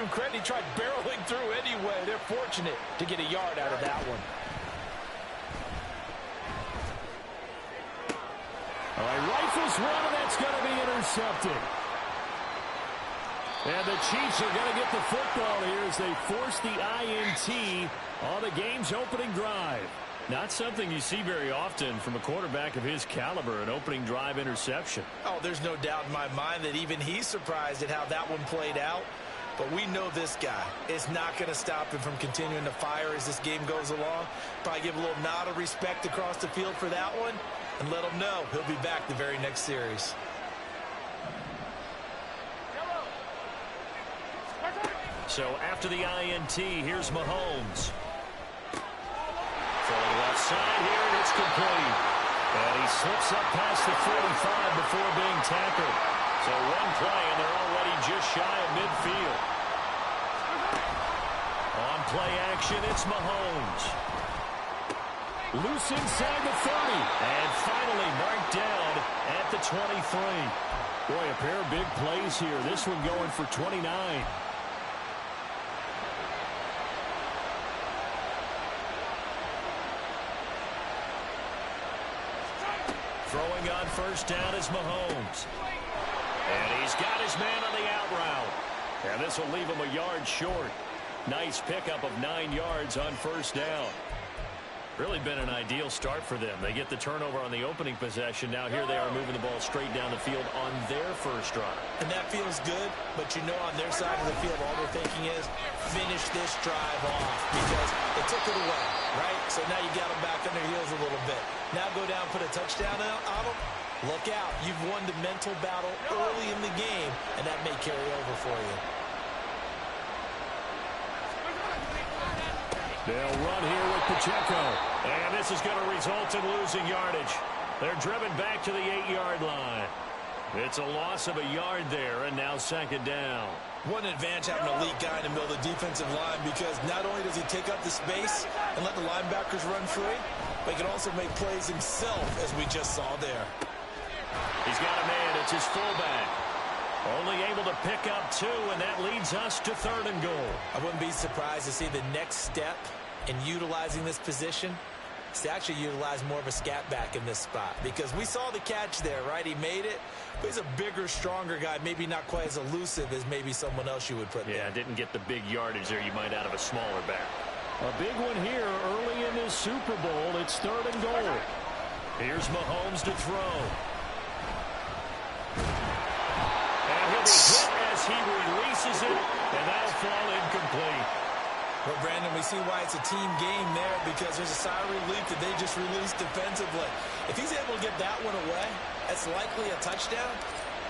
him credit. He tried barreling through anyway. They're fortunate to get a yard out of that one. All right, rifles one, and that's going to be intercepted. And the Chiefs are going to get the football here as they force the INT on the game's opening drive. Not something you see very often from a quarterback of his caliber, an opening drive interception. Oh, there's no doubt in my mind that even he's surprised at how that one played out. But we know this guy is not going to stop him from continuing to fire as this game goes along. Probably give a little nod of respect across the field for that one and let him know he'll be back the very next series. So after the INT, here's Mahomes. Throwing left side here, and it's complete. And he slips up past the 45 before being tackled. So one play, and they're already just shy of midfield. On play action, it's Mahomes. Loose inside the 30. And finally marked down at the 23. Boy, a pair of big plays here. This one going for 29. Throwing on first down is Mahomes. And he's got his man on the out route. And this will leave him a yard short. Nice pickup of 9 yards on first down. Really been an ideal start for them. They get the turnover on the opening possession. Now here they are moving the ball straight down the field on their first drive. And that feels good, but you know on their side of the field all they're thinking is finish this drive off because they took it away, right? So now you got them back on their heels a little bit. Now go down, put a touchdown on them. Look out. You've won the mental battle early in the game, and that may carry over for you. They'll run here with Pacheco. And this is going to result in losing yardage. They're driven back to the 8-yard line. It's a loss of a yard there, and now second down. What an advantage having an elite guy in the middle of the defensive line because not only does he take up the space and let the linebackers run free, but he can also make plays himself, as we just saw there. He's got a man. It's his fullback. Only able to pick up 2, and that leads us to 3rd and goal. I wouldn't be surprised to see the next step in utilizing this position is to actually utilize more of a scat back in this spot because we saw the catch there, right? He made it, but he's a bigger, stronger guy, maybe not quite as elusive as maybe someone else you would put there. Yeah, didn't get the big yardage there you might out of a smaller back. A big one here early in this Super Bowl. It's 3rd and goal. Here's Mahomes to throw. And he'll be hit as he releases it, and that'll fall incomplete. Well, Brandon, we see why it's a team game there because there's a sigh of relief that they just released defensively. If he's able to get that one away, that's likely a touchdown.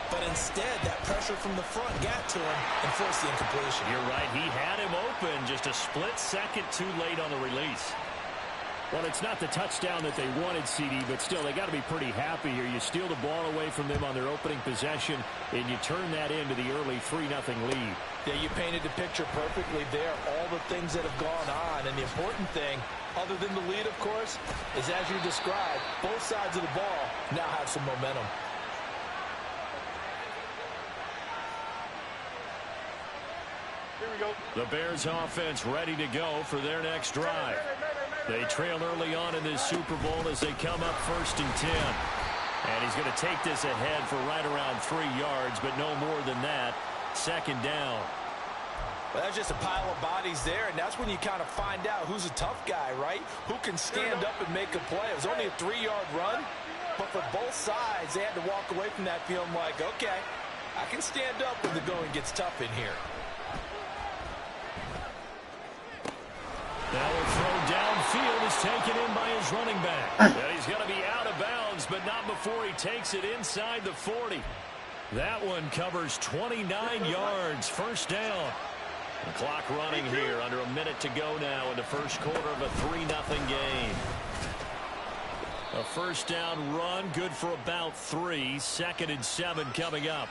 But instead, that pressure from the front got to him and forced the incompletion. You're right. He had him open just a split second too late on the release. Well, it's not the touchdown that they wanted, CD, but still, they got to be pretty happy here. You steal the ball away from them on their opening possession, and you turn that into the early 3-0 lead. Yeah, you painted the picture perfectly there, all the things that have gone on. And the important thing, other than the lead, of course, is as you described, both sides of the ball now have some momentum. Here we go. The Bears offense ready to go for their next drive. They trail early on in this Super Bowl as they come up 1st and 10. And he's going to take this ahead for right around 3 yards, but no more than that. Second down. Well, that's just a pile of bodies there, and that's when you kind of find out who's a tough guy, right? Who can stand up and make a play. It was only a 3-yard run, but for both sides, they had to walk away from that feeling like, okay, I can stand up when the going gets tough in here. Now a throw downfield is taken in by his running back. And he's going to be out of bounds, but not before he takes it inside the 40. That one covers 29 yards. First down. The clock running here. Under a minute to go now in the first quarter of a 3-0 game. A first down run, good for about 3. 2nd and 7 coming up.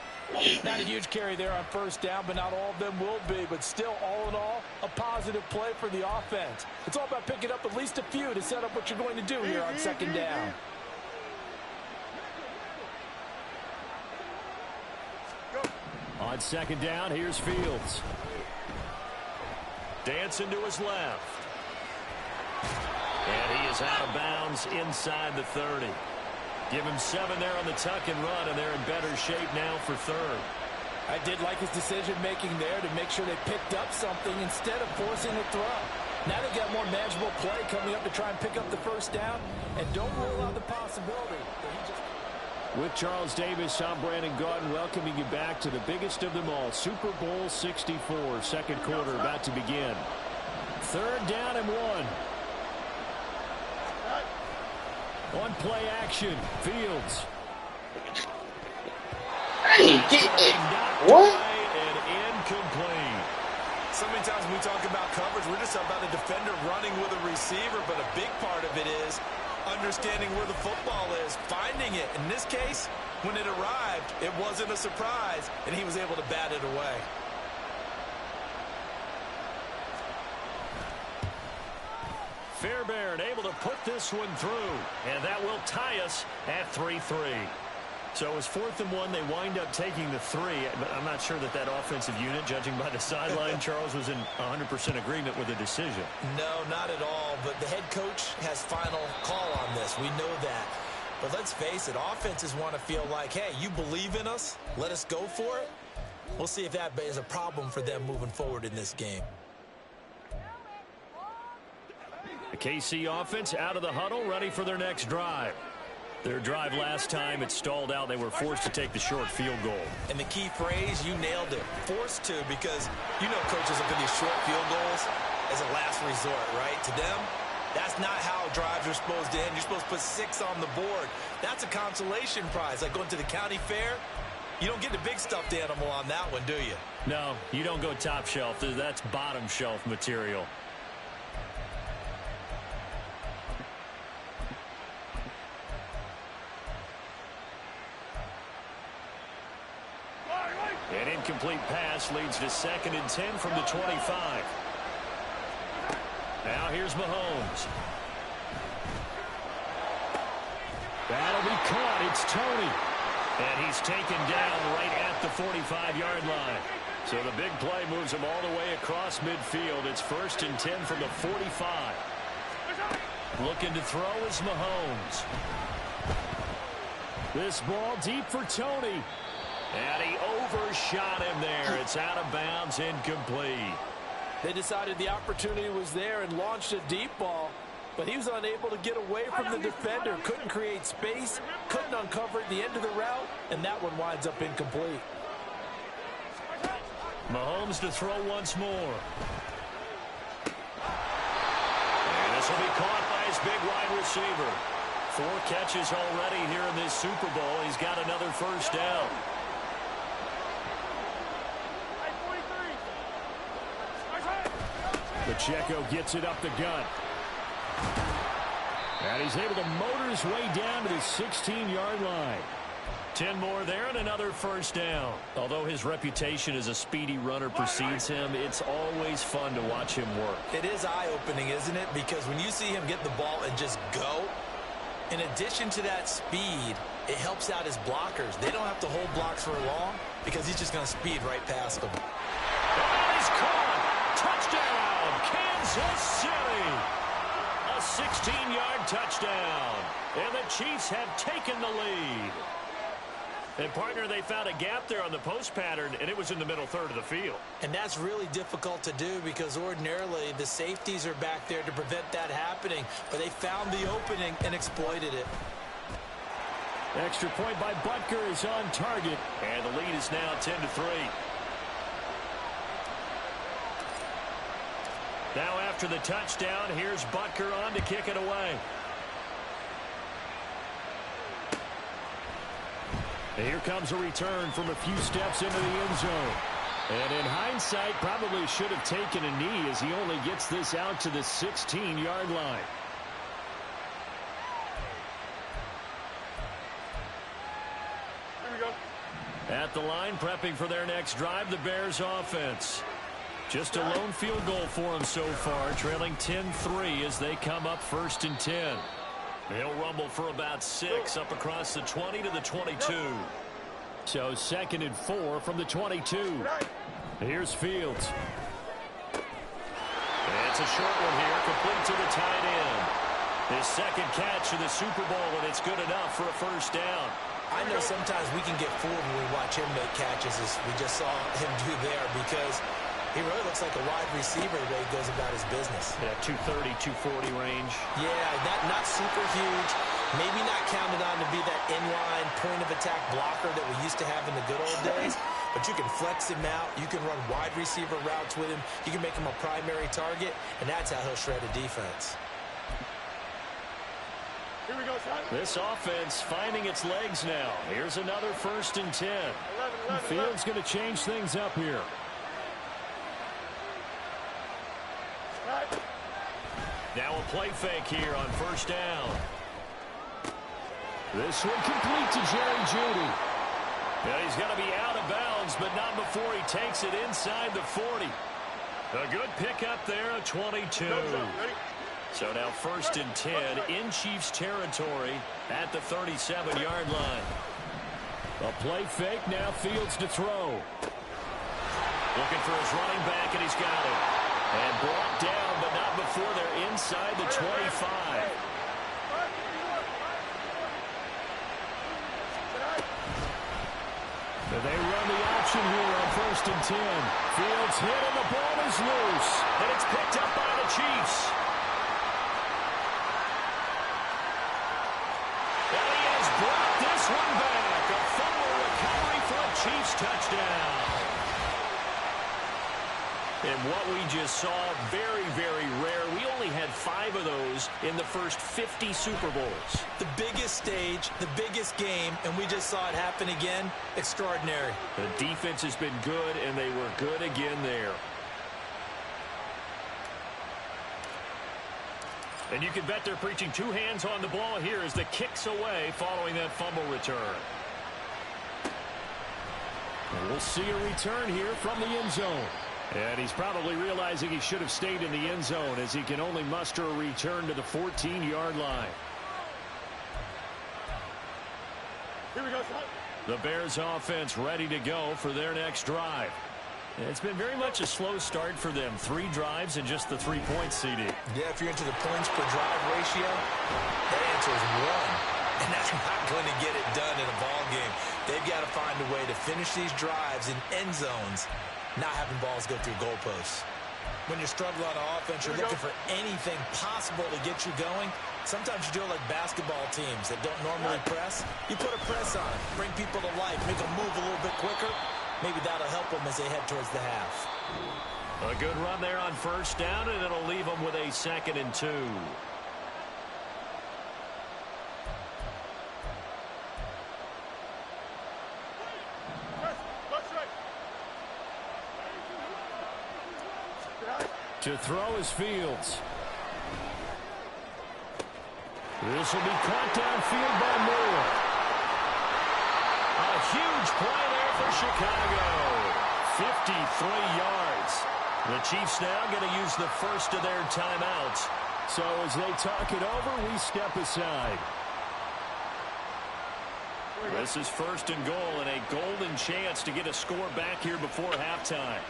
Not a huge carry there on first down, but not all of them will be. But still, all in all, a positive play for the offense. It's all about picking up at least a few to set up what you're going to do here on second down. On second down, here's Fields. Dancing to his left. And he is out of bounds inside the 30. Give him 7 there on the tuck and run, and they're in better shape now for third. I did like his decision-making there to make sure they picked up something instead of forcing a throw. Now they've got more manageable play coming up to try and pick up the first down, and don't rule out the possibility that he just... With Charles Davis, I'm Brandon Gaudin welcoming you back to the biggest of them all, Super Bowl 64, second quarter about to begin. Third down and 1. On play action, Fields. Hey, get it. What? And incomplete. So many times when we talk about coverage, we're just about a defender running with a receiver, but a big part of it is understanding where the football is, finding it. In this case, when it arrived, it wasn't a surprise, and he was able to bat it away. Fairbairn able to put this one through, and that will tie us at 3-3. So it was 4th and 1. They wind up taking the 3, but I'm not sure that that offensive unit, judging by the sideline, Charles, was in 100% agreement with the decision. No, not at all, but the head coach has final call on this. We know that. But let's face it, offenses want to feel like, hey, you believe in us, let us go for it. We'll see if that is a problem for them moving forward in this game. The KC offense out of the huddle, ready for their next drive. Their drive last time, it stalled out. They were forced to take the short field goal. And the key phrase, you nailed it, forced to, because you know coaches look at these short field goals as a last resort, right? To them, that's not how drives are supposed to end. You're supposed to put 6 on the board. That's a consolation prize. Like going to the county fair, you don't get the big stuffed animal on that one, do you? No, you don't go top shelf. That's bottom shelf material. An incomplete pass leads to 2nd and 10 from the 25. Now here's Mahomes. That'll be caught. It's Tony. And he's taken down right at the 45-yard line. So the big play moves him all the way across midfield. It's 1st and 10 from the 45. Looking to throw is Mahomes. This ball deep for Tony. And he overshot him there. It's out of bounds, incomplete. They decided the opportunity was there and launched a deep ball, but he was unable to get away from the defender. Couldn't create space, couldn't uncover at the end of the route, and that one winds up incomplete. Mahomes to throw once more. And this will be caught by his big wide receiver. 4 catches already here in this Super Bowl. He's got another first down. Pacheco gets it up the gut. And he's able to motor his way down to the 16-yard line. 10 more there and another first down. Although his reputation as a speedy runner precedes him, it's always fun to watch him work. It is eye-opening, isn't it? Because when you see him get the ball and just go, in addition to that speed, it helps out his blockers. They don't have to hold blocks for long because he's just going to speed right past them. And he's caught. Touchdown, Kansas City. A 16-yard touchdown. And the Chiefs have taken the lead. And, partner, they found a gap there on the post pattern, and it was in the middle third of the field. And that's really difficult to do because ordinarily the safeties are back there to prevent that happening. But they found the opening and exploited it. Extra point by Butker is on target. And the lead is now 10-3. Now after the touchdown, here's Butker on to kick it away. And here comes a return from a few steps into the end zone. And in hindsight, probably should have taken a knee as he only gets this out to the 16-yard line. At the line, prepping for their next drive, the Bears offense. Just a lone field goal for them so far, trailing 10-3 as they come up 1st and 10. They'll rumble for about 6 up across the 20 to the 22. So 2nd and 4 from the 22. Here's Fields. It's a short one here, complete to the tight end. His second catch of the Super Bowl, and it's good enough for a first down. I know sometimes we can get fooled when we watch him make catches, as we just saw him do there, because he really looks like a wide receiver the way he goes about his business. Yeah, 230, 240 range. Yeah, not super huge. Maybe not counted on to be that inline point-of-attack blocker that we used to have in the good old days. But you can flex him out. You can run wide receiver routes with him. You can make him a primary target, and that's how he'll shred a defense. Here we go, son. This offense finding its legs now. Here's another 1st and 10. Fields going to change things up here. Now a play fake here on 1st down. This one complete to Jerry Jeudy. Yeah, he's going to be out of bounds, but not before he takes it inside the 40. A good pickup there, a 22. So now 1st and 10 in Chiefs territory at the 37-yard line. A play fake, now Fields to throw. Looking for his running back, and he's got it. And brought down, but not before they're inside the 25. They run the option here on 1st and 10. Fields hit, and the ball is loose. And it's picked up by the Chiefs. And he has brought this one back. A fumble recovery for a Chiefs touchdown. And what we just saw, very, very rare. We only had 5 of those in the first 50 Super Bowls. The biggest stage, the biggest game, and we just saw it happen again. Extraordinary. The defense has been good, and they were good again there. And you can bet they're preaching 2 hands on the ball here as the kick's away following that fumble return. And we'll see a return here from the end zone. And he's probably realizing he should have stayed in the end zone as he can only muster a return to the 14-yard line. Here we go, son. The Bears offense ready to go for their next drive. It's been very much a slow start for them. 3 drives and just the 3 points, CD. Yeah, if you're into the points per drive ratio, that answer is 1. And that's not going to get it done in a ball game. They've got to find a way to finish these drives in end zones, not having balls go through goalposts. When you're struggling on offense, you're looking for anything possible to get you going. Sometimes you do it like basketball teams that don't normally press. You put a press on, bring people to life, make them move a little bit quicker. Maybe that'll help them as they head towards the half. A good run there on 1st down, and it'll leave them with a 2nd and 2. To throw is Fields. This will be caught downfield by Moore. A huge play there for Chicago. 53 yards. The Chiefs now going to use the first of their timeouts. So as they talk it over, we step aside. This is 1st and goal and a golden chance to get a score back here before halftime.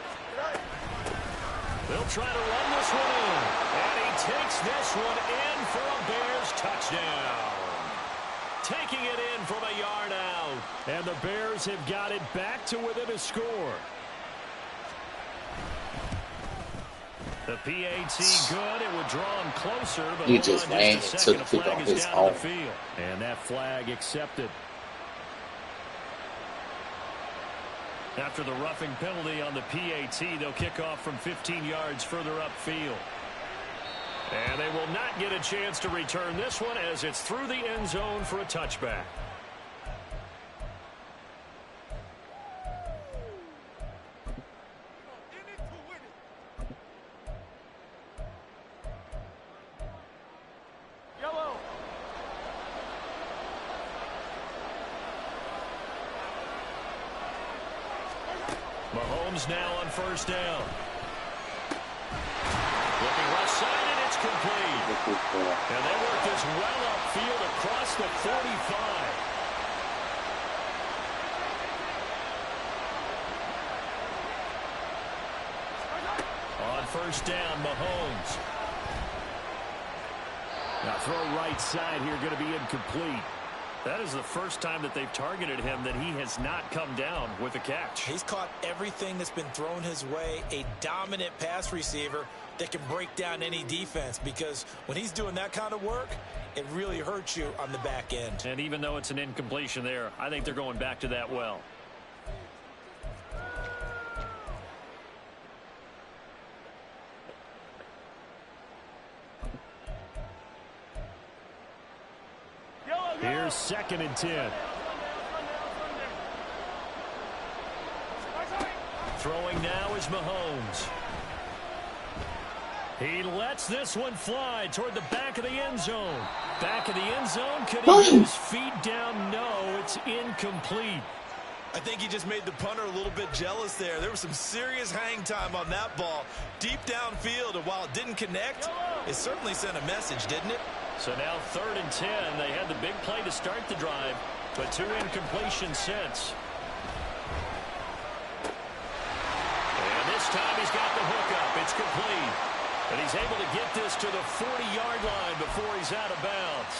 They'll try to run this one in. And he takes this one in for a Bears touchdown. Taking it in from a yard out. And the Bears have got it back to within a score. The PAT good. It would draw him closer. But You just ran and took it on his own. And that flag accepted. After the roughing penalty on the PAT, they'll kick off from 15 yards further upfield. And they will not get a chance to return this one as it's through the end zone for a touchback. Mahomes now on 1st down. Looking left side, and it's complete. And they work this well upfield across the 45. On first down, Mahomes. Now throw right side here, going to be incomplete. That is the first time that they've targeted him that he has not come down with a catch. He's caught everything that's been thrown his way. A dominant pass receiver that can break down any defense, because when he's doing that kind of work, it really hurts you on the back end. And even though it's an incompletion there, I think they're going back to that well. Here's 2nd and 10. Throwing now is Mahomes. He lets this one fly toward the back of the end zone. Back of the end zone. Could he get his feet down? No, it's incomplete. I think he just made the punter a little bit jealous there. There was some serious hang time on that ball. Deep downfield, and while it didn't connect, it certainly sent a message, didn't it? So now 3rd and 10. They had the big play to start the drive, but 2 incompletions since. And this time he's got the hook up. It's complete. And he's able to get this to the 40-yard line before he's out of bounds.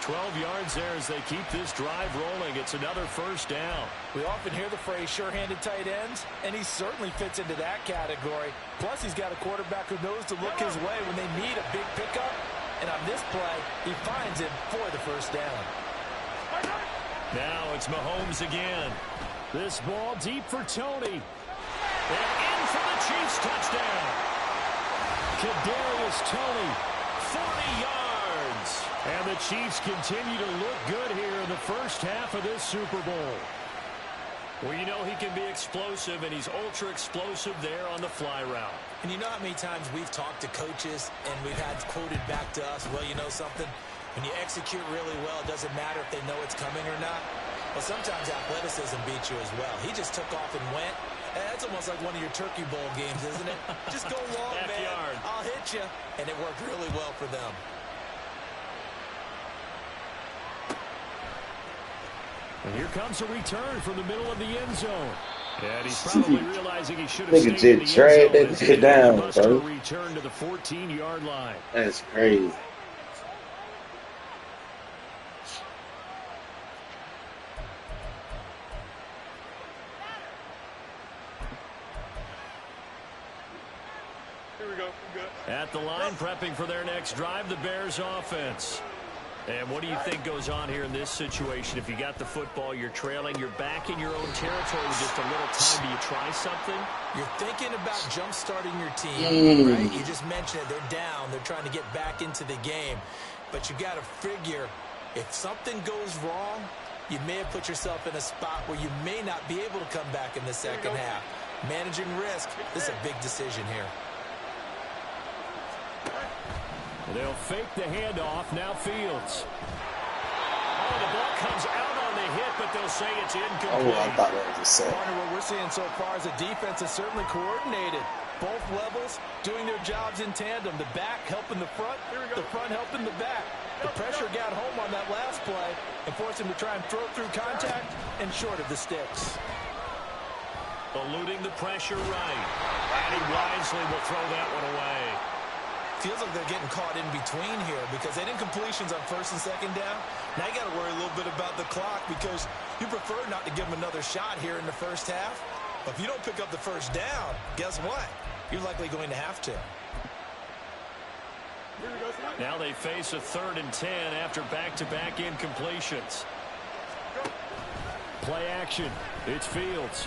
12 yards there as they keep this drive rolling. It's another first down. We often hear the phrase sure-handed tight ends, and he certainly fits into that category. Plus, he's got a quarterback who knows to look his way when they need a big pickup. And on this play, he finds him for the first down. Now it's Mahomes again. This ball deep for Tony. And in for the Chiefs touchdown. Kadarius Toney, 40 yards. And the Chiefs continue to look good here in the first half of this Super Bowl. Well, you know he can be explosive, and he's ultra-explosive there on the fly route. And you know how many times we've talked to coaches and we've had quoted back to us, well, you know something? When you execute really well, it doesn't matter if they know it's coming or not. Well, sometimes athleticism beats you as well. He just took off and went. And that's almost like one of your Turkey Bowl games, isn't it? Just go long, man. I'll hit you. And it worked really well for them. And here comes a return from the middle of the end zone. And he's probably realizing he should have stayed in the end zone. That shit down, bro. Return to the 14-yard line. That's crazy. Here we go. At the line, prepping for their next drive, the Bears offense. And what do you think goes on here in this situation? If you got the football, you're trailing, you're back in your own territory with just a little time. Do you try something? You're thinking about jump-starting your team, right? You just mentioned it. They're down. They're trying to get back into the game. But you got to figure, if something goes wrong, you may have put yourself in a spot where you may not be able to come back in the second half. Managing risk, this is a big decision here. They'll fake the handoff. Now Fields. Oh, the ball comes out on the hit, but they'll say it's incomplete. Oh, I thought that was a set. Partner, what we're seeing so far is the defense is certainly coordinated. Both levels doing their jobs in tandem. The back helping the front helping the back. The pressure got home on that last play and forced him to try and throw through contact and short of the sticks. Eluding the pressure right. And he wisely will throw that one away. Feels like they're getting caught in between here because they did completions on 1st and 2nd down. Now you got to worry a little bit about the clock because you prefer not to give them another shot here in the first half. But if you don't pick up the first down, guess what? You're likely going to have to. Now they face a 3rd and 10 after back-to-back incompletions. Play action. It's Fields.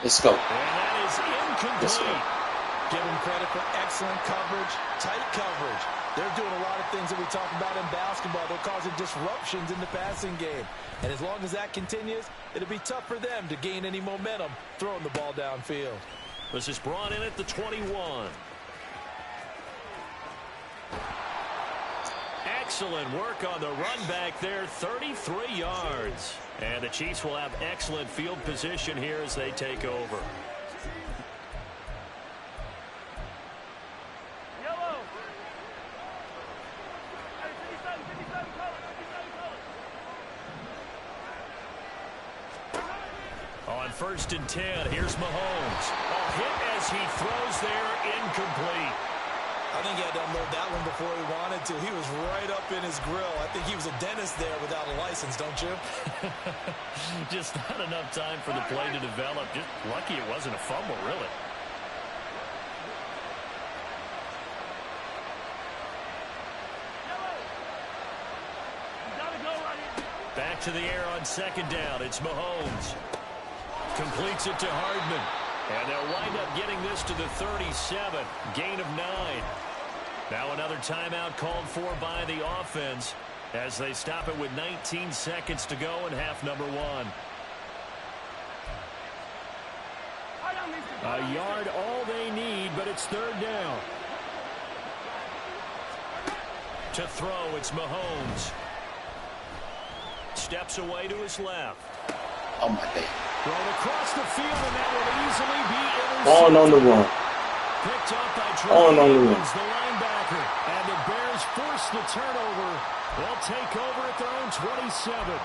Let's go. And that is incomplete. Give them credit for excellent coverage, tight coverage. They're doing a lot of things that we talk about in basketball. They're causing disruptions in the passing game. And as long as that continues, it'll be tough for them to gain any momentum throwing the ball downfield. This is brought in at the 21. Excellent work on the run back there, 33 yards. And the Chiefs will have excellent field position here as they take over. On 1st and 10, here's Mahomes. A hit as He throws there, incomplete. I think he had to unload that one before he wanted to. He was right up in his grill. I think he was a dentist there without a license, don't you? Just not enough time for the play to develop. Just lucky it wasn't a fumble, really. Back to the air on second down. It's Mahomes. Completes it to Hardman. And they'll wind up getting this to the 37. Gain of 9. Now another timeout called for by the offense as they stop it with 19 seconds to go in half number 1. A yard all they need, but it's third down. To throw, it's Mahomes. Steps away to his left. Oh, my God. Thrown across the field, and that will easily be intercepted. Going on the run. Picked up by Going on the run. the linebacker. And the Bears force the turnover. They'll take over at their own 27.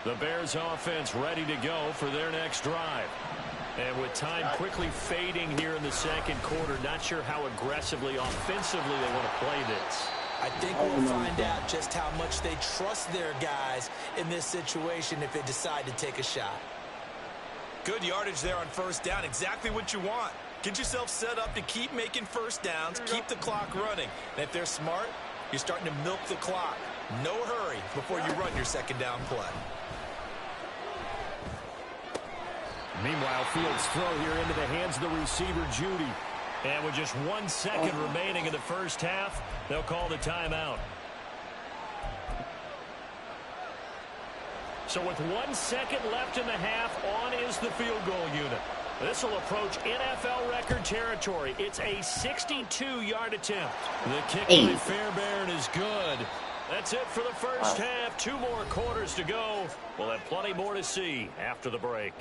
The Bears offense ready to go for their next drive. And with time quickly fading here in the second quarter, not sure how aggressively, offensively they want to play this. I think we'll find out just how much they trust their guys in this situation if they decide to take a shot. Good yardage there on first down. Exactly what you want. Get yourself set up to keep making first downs, keep the clock running. And if they're smart, you're starting to milk the clock. No hurry before you run your second down play. Meanwhile, Fields' throw here into the hands of the receiver, Judy. And with just 1 second remaining in the first half, they'll call the timeout. So with 1 second left in the half, on is the field goal unit. This will approach NFL record territory. It's a 62-yard attempt. The kick by Fairbairn is good. That's it for the first half. 2 more quarters to go. We'll have plenty more to see after the break.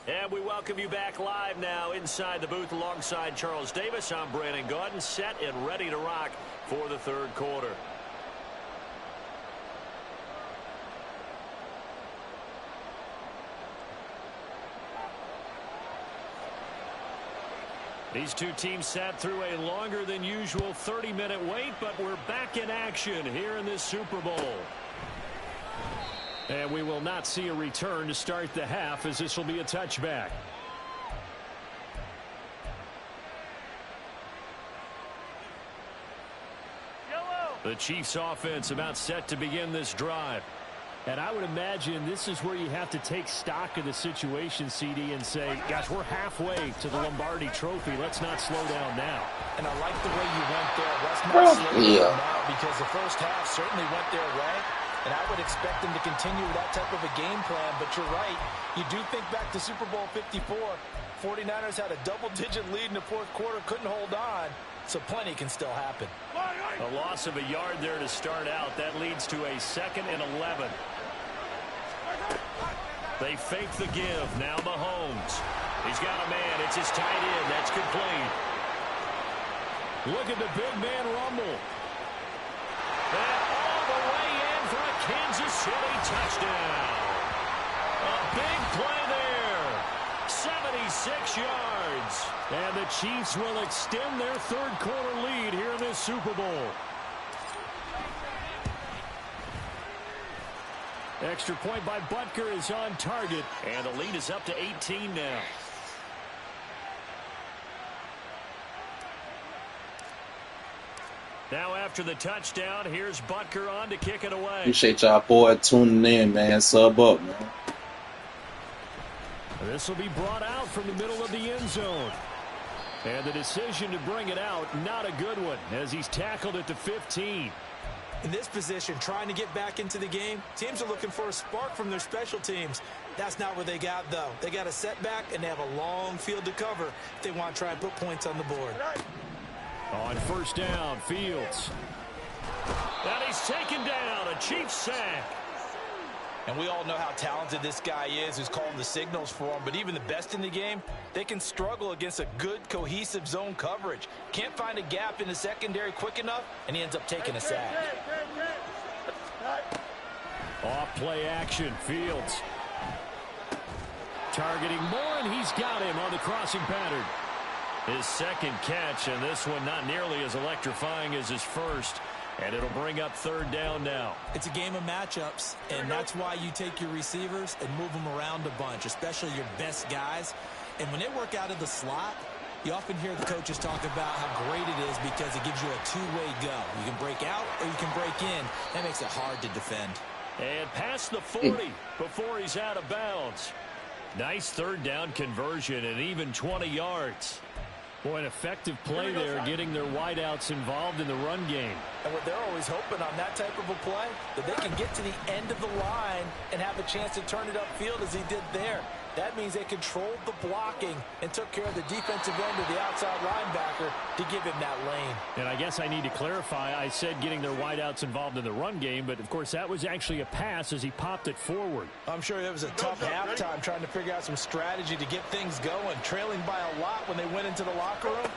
And we welcome you back live now inside the booth alongside Charles Davis. I'm Brandon Gaudin, set and ready to rock for the third quarter. These two teams sat through a longer than usual 30-minute wait, but we're back in action here in this Super Bowl. And we will not see a return to start the half, as this will be a touchback. The Chiefs offense about set to begin this drive. And I would imagine this is where you have to take stock of the situation, CD, and say, gosh, we're halfway to the Lombardi Trophy. Let's not slow down now. And I like the way you went there. Let's not slow down now, because the first half certainly went their way. And I would expect them to continue with that type of a game plan. But you're right. You do think back to Super Bowl 54. 49ers had a double-digit lead in the fourth quarter, couldn't hold on. So plenty can still happen. A loss of a yard there to start out. That leads to a 2nd and 11. They fake the give. Now Mahomes. He's got a man. It's his tight end. That's complete. Look at the big man rumble. And all the way in for a Kansas City touchdown. A big play there. 76 yards. And the Chiefs will extend their third quarter lead here in this Super Bowl. Extra point by Butker is on target. And the lead is up to 18 now. Now after the touchdown, here's Butker on to kick it away. Appreciate y'all boy tuning in, man. Sub up, man. This will be brought out from the middle of the end zone. And the decision to bring it out, not a good one, as he's tackled at the 15. In this position, trying to get back into the game, teams are looking for a spark from their special teams. That's not what they got, though. They got a setback, and they have a long field to cover if they want to try and put points on the board. On first down, Fields. And he's taken down, a Chiefs sack. And we all know how talented this guy is who's calling the signals for him. But even the best in the game, they can struggle against a good, cohesive zone coverage. Can't find a gap in the secondary quick enough, and he ends up taking a sack. Off play action, Fields. Targeting Moore, and he's got him on the crossing pattern. His second catch, and this one not nearly as electrifying as his first. And it'll bring up third down now. It's a game of matchups, and that's why you take your receivers and move them around a bunch, especially your best guys. And when they work out of the slot, you often hear the coaches talk about how great it is because it gives you a two-way go. You can break out or you can break in. That makes it hard to defend. And past the 40 before he's out of bounds. Nice third down conversion and even 20 yards. Boy, an effective play there, getting their wideouts involved in the run game. And what they're always hoping on that type of a play, that they can get to the end of the line and have a chance to turn it upfield as he did there. That means they controlled the blocking and took care of the defensive end of the outside linebacker to give him that lane. And I guess I need to clarify, I said getting their wideouts involved in the run game, but of course that was actually a pass as he popped it forward. I'm sure it was a tough halftime trying to figure out some strategy to get things going, trailing by a lot when they went into the locker room.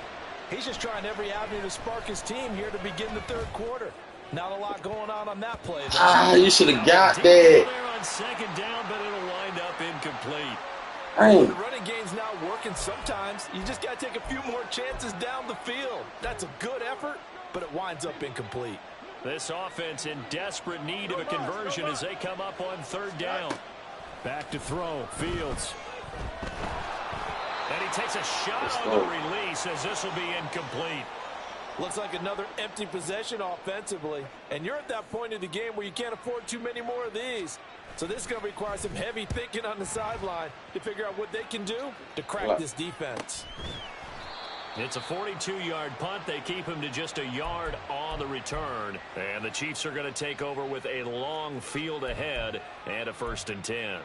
He's just trying every avenue to spark his team here to begin the third quarter. Not a lot going on that play, though. You should have got that. There on second down, but it'll wind up incomplete. Hey. The running game's not working sometimes. You just got to take a few more chances down the field. That's a good effort, but it winds up incomplete. This offense in desperate need of a conversion as they come up on third down. Back to throw, Fields. And he takes a shot on the release as this will be incomplete. Looks like another empty possession offensively. And you're at that point in the game where you can't afford too many more of these. So this is going to require some heavy thinking on the sideline to figure out what they can do to crack this defense. It's a 42-yard punt. They keep him to just a yard on the return. And the Chiefs are going to take over with a long field ahead and a 1st and 10.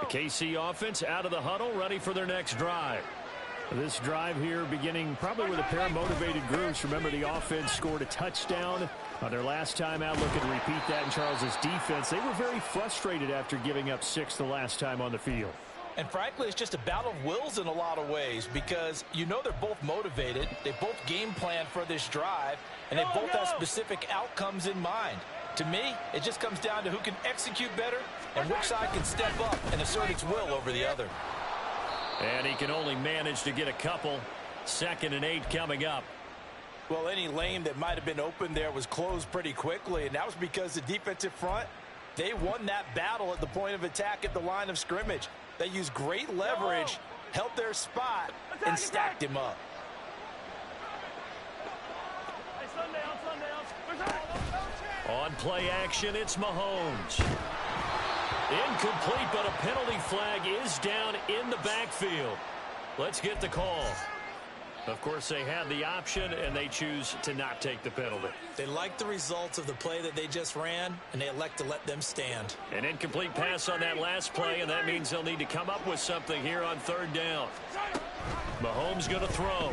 The KC offense out of the huddle, ready for their next drive. This drive here beginning probably with a pair of motivated groups. Remember, the offense scored a touchdown on their last time out. Looking to repeat that in Charles's defense. They were very frustrated after giving up 6 the last time on the field. And frankly, it's just a battle of wills in a lot of ways because you know they're both motivated. They both game plan for this drive, and they both have specific outcomes in mind. To me, it just comes down to who can execute better and which side can step up and assert its will over the other. And he can only manage to get a couple. 2nd and 8 coming up. Well, any lane that might have been open there was closed pretty quickly, and that was because the defensive front, they won that battle at the point of attack at the line of scrimmage. They used great leverage, held their spot, and stacked him up. On play action, it's Mahomes. Incomplete, but a penalty flag is down in the backfield. Let's get the call. Of course, they had the option, and they choose to not take the penalty. They like the results of the play that they just ran, and they elect to let them stand. An incomplete pass on that last play, and that means they'll need to come up with something here on third down. Mahomes going to throw.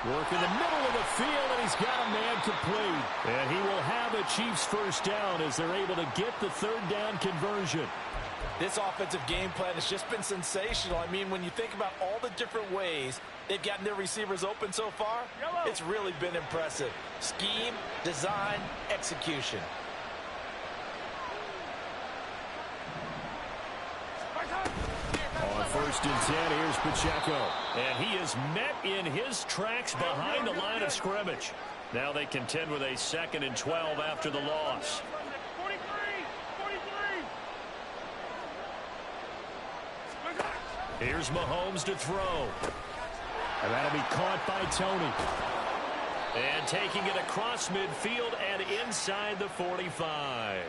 Work in the middle of the field, and he's got a man complete. And he will have a Chiefs first down as they're able to get the third down conversion. This offensive game plan has just been sensational. I mean, when you think about all the different ways they've gotten their receivers open so far, it's really been impressive. Scheme, design, execution. On 1st and 10, here's Pacheco. And he is met in his tracks behind the line of scrimmage. Now they contend with a 2nd and 12 after the loss. Here's Mahomes to throw. And that'll be caught by Tony. And taking it across midfield and inside the 45.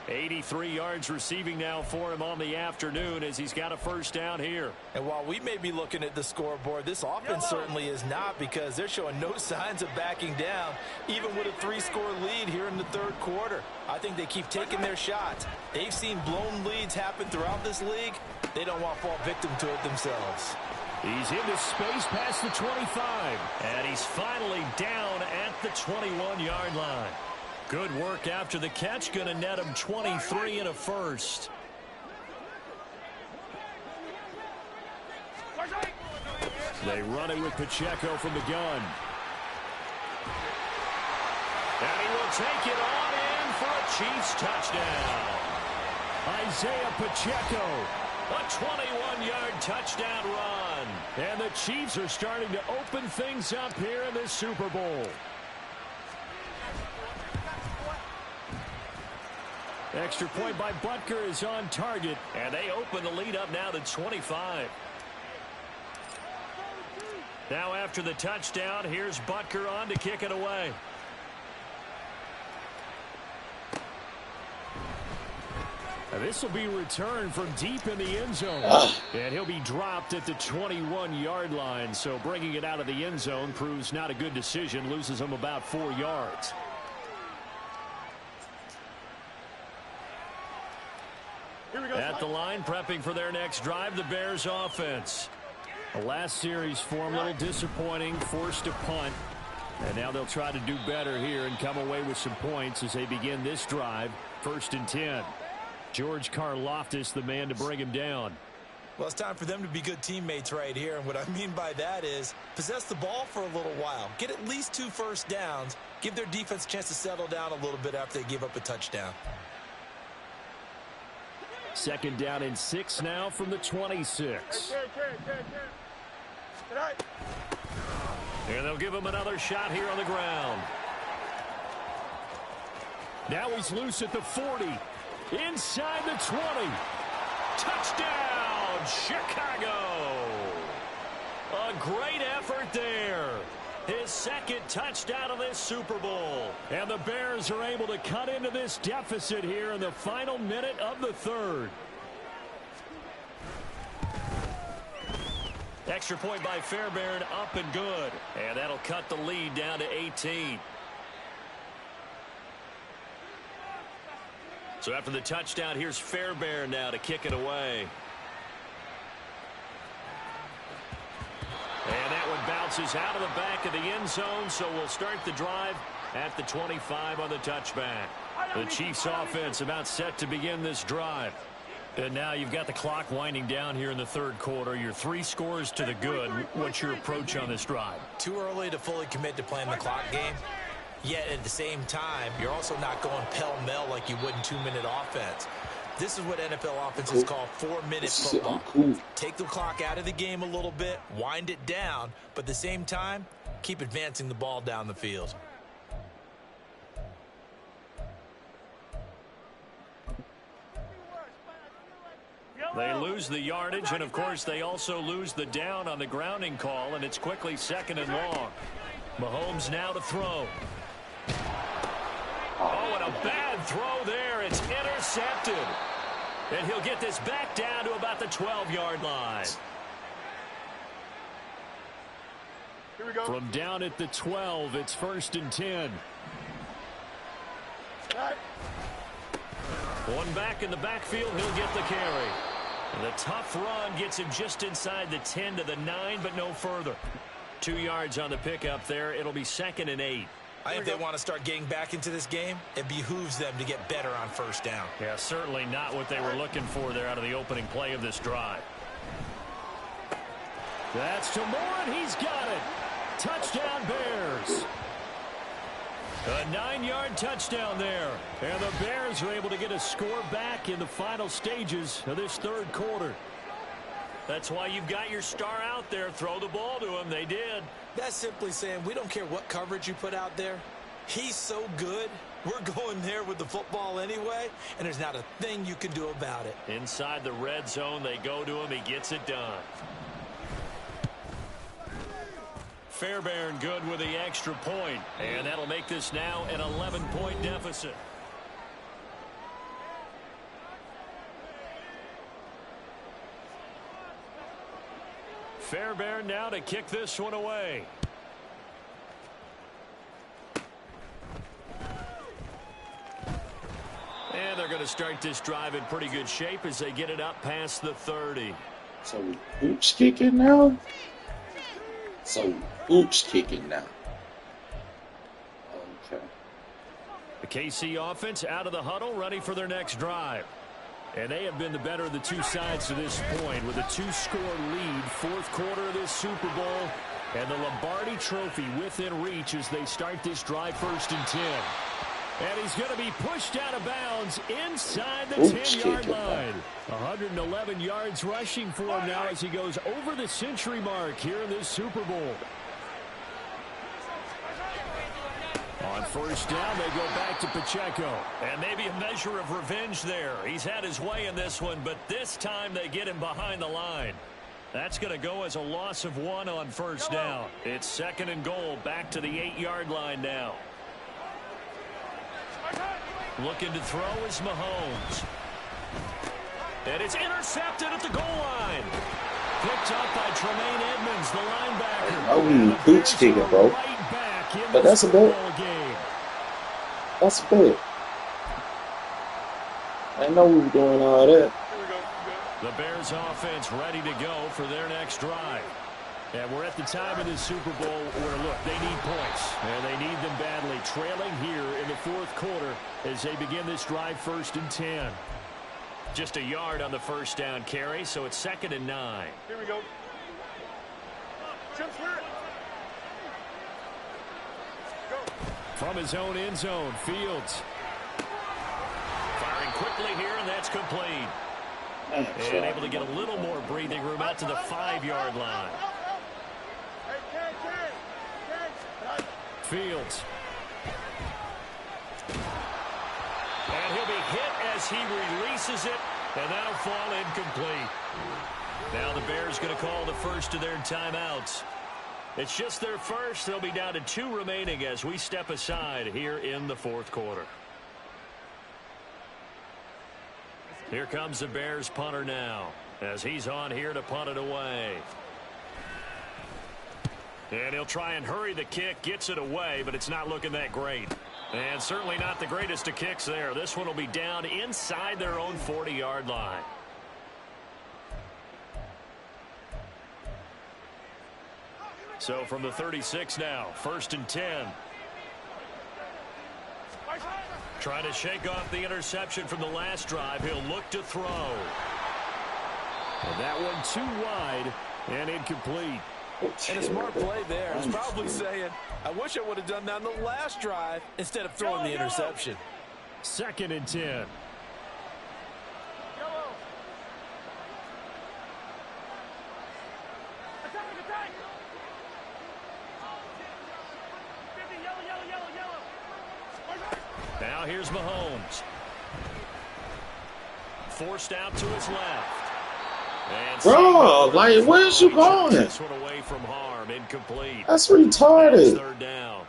83 yards receiving now for him on the afternoon as he's got a first down here. And while we may be looking at the scoreboard, this offense certainly is not, because they're showing no signs of backing down, even with a 3-score lead here in the third quarter. I think they keep taking their shots. They've seen blown leads happen throughout this league. They don't want to fall victim to it themselves. He's into space past the 25, and he's finally down at the 21-yard line. Good work after the catch, going to net him 23 and a first. They run it with Pacheco from the gun. And he will take it on in for a Chiefs touchdown. Isaiah Pacheco, a 21-yard touchdown run. And the Chiefs are starting to open things up here in this Super Bowl. Extra point by Butker is on target, and they open the lead up now to 25. Now after the touchdown, here's Butker on to kick it away. This will be returned from deep in the end zone. And he'll be dropped at the 21-yard line. So bringing it out of the end zone proves not a good decision. Loses him about 4 yards. At the line, prepping for their next drive, the Bears offense. The last series for them, a little disappointing, forced a punt. And now they'll try to do better here and come away with some points as they begin this drive. 1st and 10. George Karlaftis, the man to bring him down. Well, it's time for them to be good teammates right here. And what I mean by that is possess the ball for a little while. Get at least 2 first downs. Give their defense a chance to settle down a little bit after they give up a touchdown. 2nd down and 6 now from the 26. And they'll give him another shot here on the ground. Now he's loose at the 40. Inside the 20. Touchdown, Chicago. A great effort there. His 2nd touchdown of this Super Bowl. And the Bears are able to cut into this deficit here in the final minute of the 3rd. Extra point by Fairbairn, up and good. And that'll cut the lead down to 18. So after the touchdown, here's Fairbairn now to kick it away. And that one bounces out of the back of the end zone, so we'll start the drive at the 25 on the touchback. The Chiefs offense about set to begin this drive. And now you've got the clock winding down here in the 3rd quarter. You're 3 scores to the good. What's your approach on this drive? Too early to fully commit to playing the clock game. Yet at the same time, you're also not going pell-mell like you would in 2-minute offense. This is what NFL offenses call 4-minute football. Take the clock out of the game a little bit, wind it down, but at the same time, keep advancing the ball down the field. They lose the yardage, and of course they also lose the down on the grounding call, and it's quickly 2nd and long. Mahomes now to throw. Oh, and a bad throw there. It's intercepted. And he'll get this back down to about the 12-yard line. Here we go. From down at the 12, it's 1st and 10. One back in the backfield, he'll get the carry. And the tough run gets him just inside the 10 to the 9, but no further. 2 yards on the pickup there. It'll be 2nd and 8. I think they want to start getting back into this game. It behooves them to get better on 1st down. Yeah, certainly not what they were looking for there out of the opening play of this drive. That's to Moore, and he's got it. Touchdown, Bears. A 9-yard touchdown there. And the Bears are able to get a score back in the final stages of this 3rd quarter. That's why you've got your star out there. Throw the ball to him. They did. That's simply saying we don't care what coverage you put out there. He's so good. We're going there with the football anyway, and there's not a thing you can do about it. Inside the red zone, they go to him. He gets it done. Fairbairn good with the extra point, and that'll make this now an 11-point deficit. Fairbairn now to kick this one away. And they're going to start this drive in pretty good shape as they get it up past the 30. So we hoops kicking now? So hoops kicking now. Okay. The KC offense out of the huddle, ready for their next drive. And they have been the better of the two sides to this point with a 2-score lead, fourth quarter of this Super Bowl, and the Lombardi Trophy within reach as they start this drive 1st and 10. And he's going to be pushed out of bounds inside the 10-yard line. 111 yards rushing for him now as he goes over the century mark here in this Super Bowl. On 1st down, they go back to Pacheco. And maybe a measure of revenge there. He's had his way in this one, but this time they get him behind the line. That's going to go as a loss of 1 on 1st down. It's 2nd and goal, back to the 8-yard line now. Looking to throw is Mahomes. And it's intercepted at the goal line. Picked up by Tremaine Edmonds, the linebacker. Oh, we hoops kicking, bro. Right, but that's a bit. That's a bit. I know we were doing all that. The Bears offense ready to go for their next drive. And we're at the time in this Super Bowl where, look, they need points. And they need them badly. Trailing here in the 4th quarter as they begin this drive 1st and 10. Just a yard on the 1st down carry, so it's 2nd and 9. Here we go. From his own end zone, Fields. Firing quickly here, and that's complete. And able to get a little more breathing room out to the 5-yard line. Fields. And he'll be hit as he releases it, and that'll fall incomplete. Now the Bears going to call the first of their timeouts. It's just their first. They'll be down to 2 remaining as we step aside here in the 4th quarter. Here comes the Bears punter now as he's on here to punt it away. And he'll try and hurry the kick, gets it away, but it's not looking that great. And certainly not the greatest of kicks there. This one will be down inside their own 40-yard line. So from the 36 now, 1st and 10. Trying to shake off the interception from the last drive. He'll look to throw. And that one too wide and incomplete. And a smart play there. He's probably saying, I wish I would have done that on the last drive instead of throwing the interception. 2nd and 10. Now here's Mahomes. Forced out to his left. And bro, like, where's you going? This one away from harm, incomplete. That's retarded. 3rd down.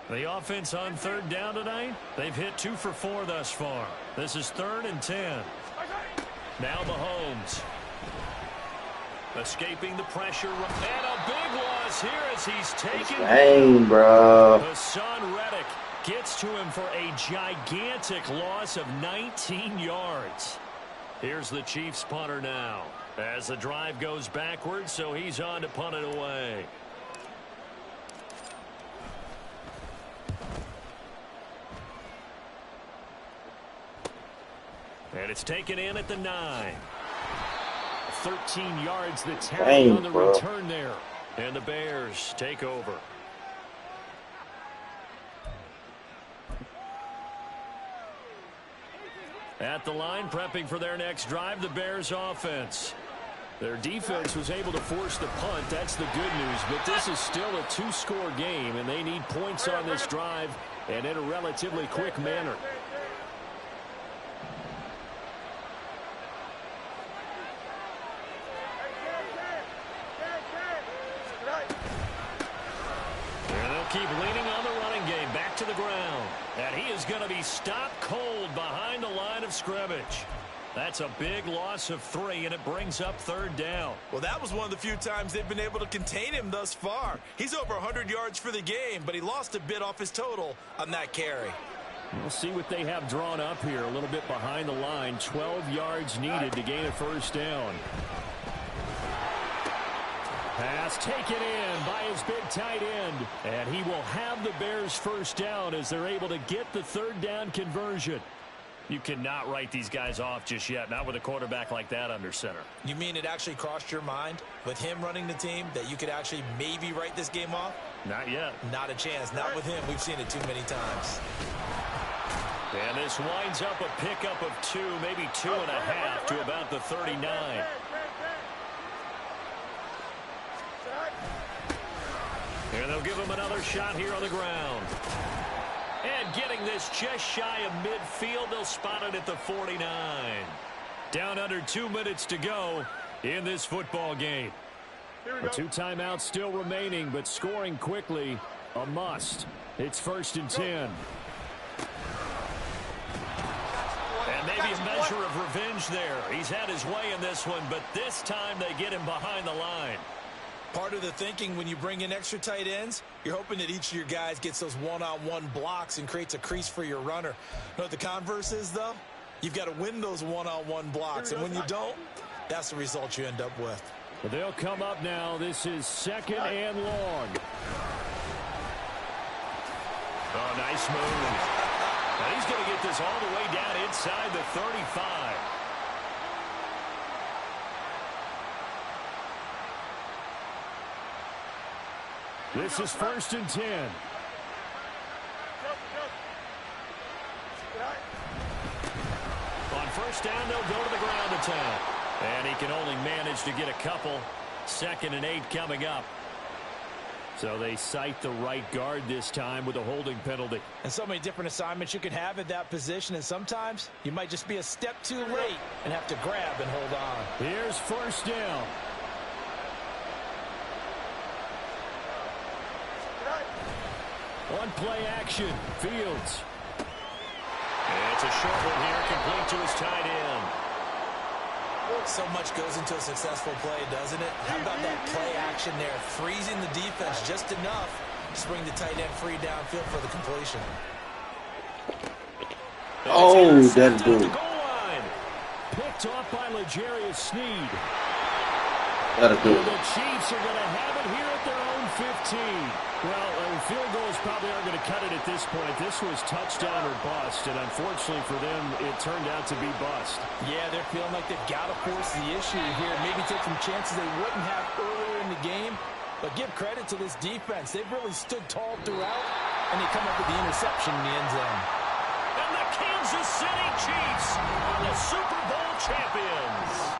The offense on 3rd down tonight, they've hit 2 for 4 thus far. This is 3rd and 10. Now Mahomes. Escaping the pressure. And a big loss here as he's taken. Dang, bro. Hassan Reddick gets to him for a gigantic loss of 19 yards. Here's the Chiefs punter now as the drive goes backwards, so he's on to punt it away. And it's taken in at the 9. 13 yards the tally on the return there. And the Bears take over. At the line, prepping for their next drive, the Bears offense. Their defense was able to force the punt. That's the good news. But this is still a 2-score game, and they need points on this drive and in a relatively quick manner. And they'll keep leaning on the running game. Back to the ground. And he is going to be stopped cold behind the line of scrimmage. That's a big loss of 3, and it brings up 3rd down. Well, that was one of the few times they've been able to contain him thus far. He's over 100 yards for the game, but he lost a bit off his total on that carry. We'll see what they have drawn up here. A little bit behind the line. 12 yards needed to gain a 1st down. Pass taken in by his big tight end. And he will have the Bears' 1st down as they're able to get the 3rd down conversion. You cannot write these guys off just yet, not with a quarterback like that under center. You mean it actually crossed your mind with him running the team that you could actually maybe write this game off? Not yet. Not a chance. Not with him. We've seen it too many times. And this winds up a pickup of 2, maybe 2.5 to about the 39. And they'll give him another shot here on the ground. And getting this just shy of midfield, they'll spot it at the 49. Down under 2 minutes to go in this football game. 2 timeouts still remaining, but scoring quickly, a must. It's 1st and 10. And maybe a measure of revenge there. He's had his way in this one, but this time they get him behind the line. Part of the thinking when you bring in extra tight ends, you're hoping that each of your guys gets those one-on-one blocks and creates a crease for your runner. You know what the converse is, though? You've got to win those one-on-one blocks, and when you don't, that's the result you end up with. They'll come up now. This is 2nd and long. Oh, nice move. Now he's going to get this all the way down inside the 35. This is 1st and 10. On 1st down, they'll go to the ground attack. And he can only manage to get a couple. 2nd and 8 coming up. So they cite the right guard this time with a holding penalty. And so many different assignments you can have at that position, and sometimes you might just be a step too late and have to grab and hold on. Here's 1st down. On play action, Fields. It's a short one here, complete to his tight end. So much goes into a successful play, doesn't it? How about that play action there, freezing the defense just enough to bring the tight end free downfield for the completion. Oh, that's good. Picked off by L'Jarius Sneed. That'll do it. The Chiefs are going to have it here at their own 15. Well, field goals probably aren't going to cut it at this point. This was touchdown or bust, and unfortunately for them, it turned out to be bust. Yeah, they're feeling like they've got to force the issue here. Maybe take some chances they wouldn't have earlier in the game. But give credit to this defense. They've really stood tall throughout, and they come up with the interception in the end zone. And the Kansas City Chiefs are the Super Bowl champions.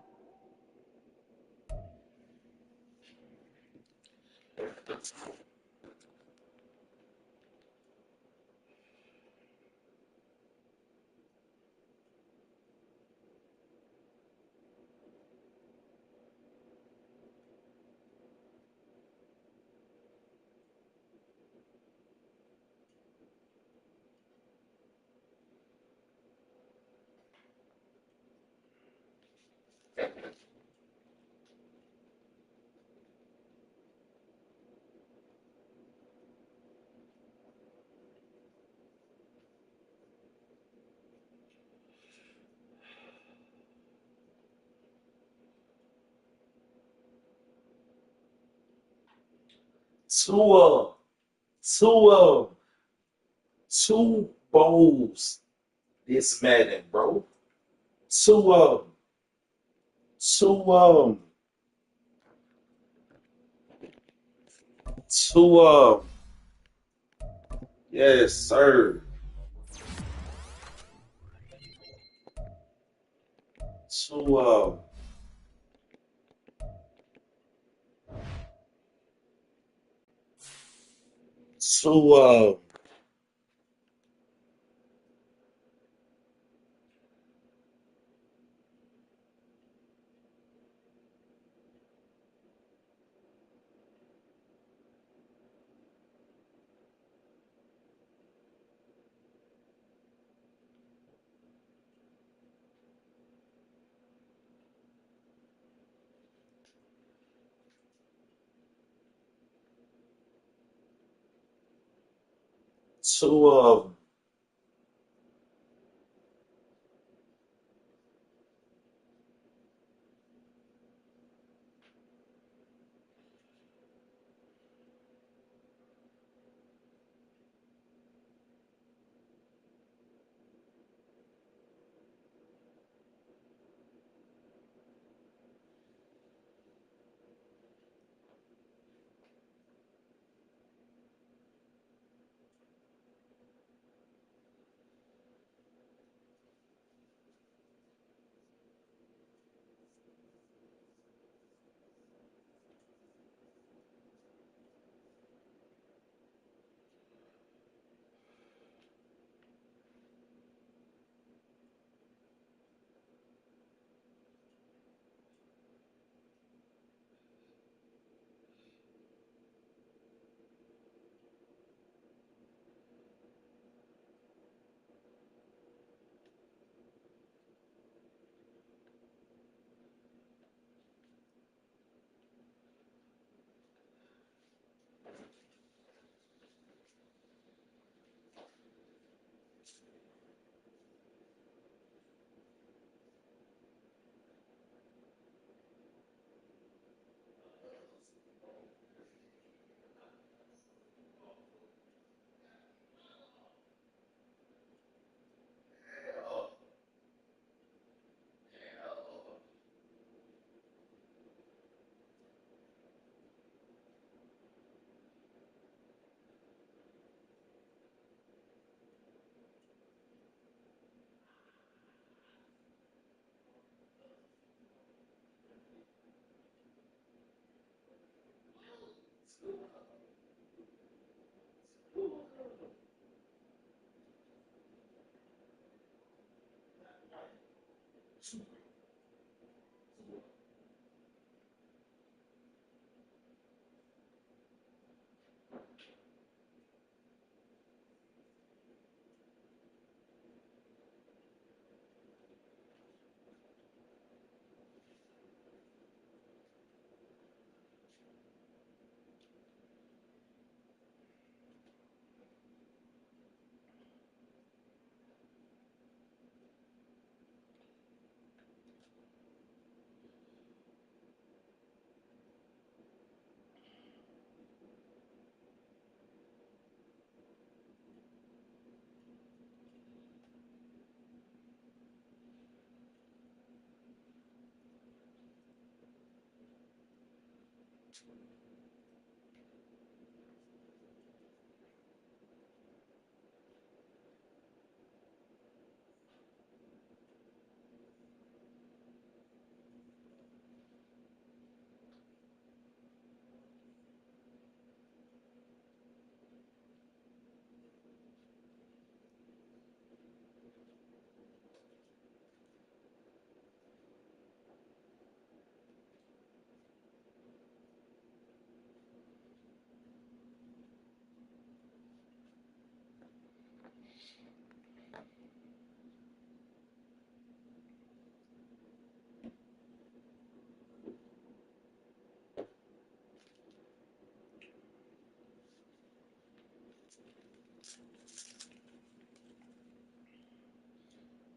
Two bowls this Madden, bro. Two yes, sir. Two Two of 'em.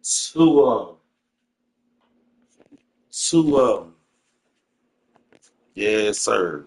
Two of 'em. Two of 'em. Yes, sir.